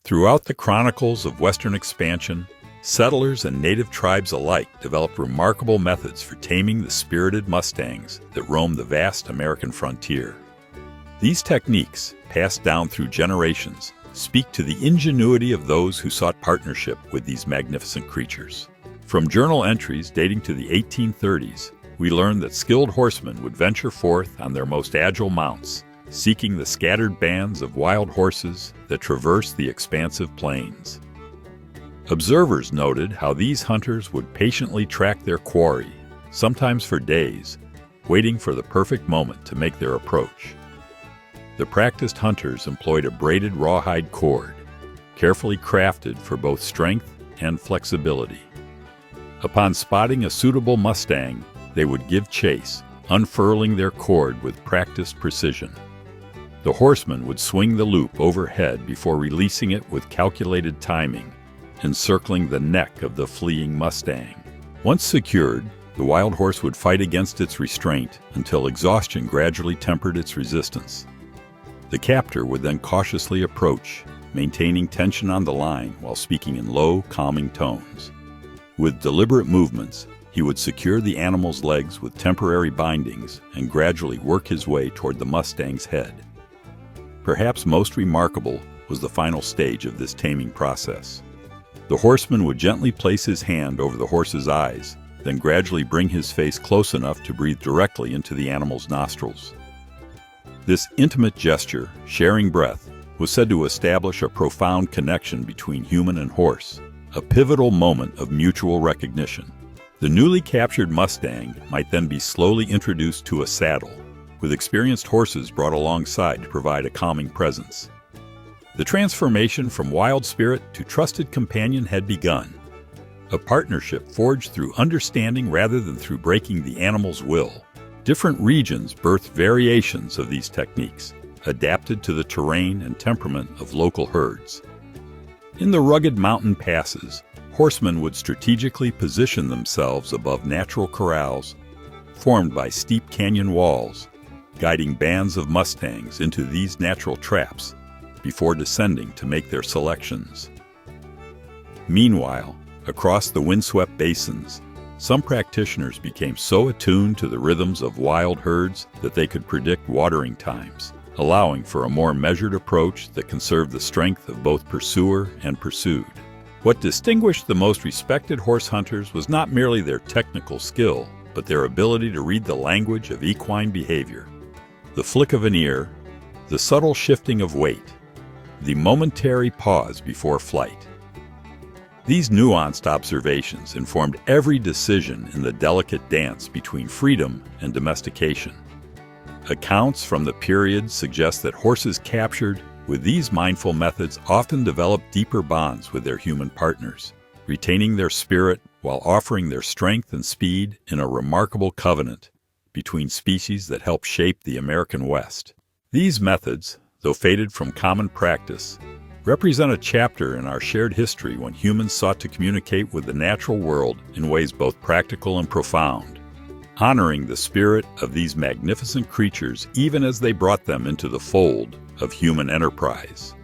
Throughout the chronicles of Western expansion, settlers and native tribes alike developed remarkable methods for taming the spirited mustangs that roam the vast American frontier. These techniques, passed down through generations, speak to the ingenuity of those who sought partnership with these magnificent creatures. From journal entries dating to the 1830s, we learn that skilled horsemen would venture forth on their most agile mounts, seeking the scattered bands of wild horses that traverse the expansive plains. Observers noted how these hunters would patiently track their quarry, sometimes for days, waiting for the perfect moment to make their approach. The practiced hunters employed a braided rawhide cord, carefully crafted for both strength and flexibility. Upon spotting a suitable mustang, they would give chase, unfurling their cord with practiced precision. The horseman would swing the loop overhead before releasing it with calculated timing, encircling the neck of the fleeing mustang. Once secured, the wild horse would fight against its restraint until exhaustion gradually tempered its resistance. The captor would then cautiously approach, maintaining tension on the line while speaking in low, calming tones. With deliberate movements, he would secure the animal's legs with temporary bindings and gradually work his way toward the mustang's head. Perhaps most remarkable was the final stage of this taming process. The horseman would gently place his hand over the horse's eyes, then gradually bring his face close enough to breathe directly into the animal's nostrils. This intimate gesture, sharing breath, was said to establish a profound connection between human and horse, a pivotal moment of mutual recognition. The newly captured mustang might then be slowly introduced to a saddle, with experienced horses brought alongside to provide a calming presence. The transformation from wild spirit to trusted companion had begun, a partnership forged through understanding rather than through breaking the animal's will. Different regions birthed variations of these techniques, adapted to the terrain and temperament of local herds. In the rugged mountain passes, horsemen would strategically position themselves above natural corrals, formed by steep canyon walls, guiding bands of mustangs into these natural traps before descending to make their selections. Meanwhile, across the windswept basins, some practitioners became so attuned to the rhythms of wild herds that they could predict watering times, allowing for a more measured approach that conserved the strength of both pursuer and pursued. What distinguished the most respected horse hunters was not merely their technical skill, but their ability to read the language of equine behavior. The flick of an ear, the subtle shifting of weight, the momentary pause before flight. These nuanced observations informed every decision in the delicate dance between freedom and domestication. Accounts from the period suggest that horses captured with these mindful methods often developed deeper bonds with their human partners, retaining their spirit while offering their strength and speed in a remarkable covenant between species that helped shape the American West. These methods, though faded from common practice, represent a chapter in our shared history when humans sought to communicate with the natural world in ways both practical and profound, honoring the spirit of these magnificent creatures even as they brought them into the fold of human enterprise.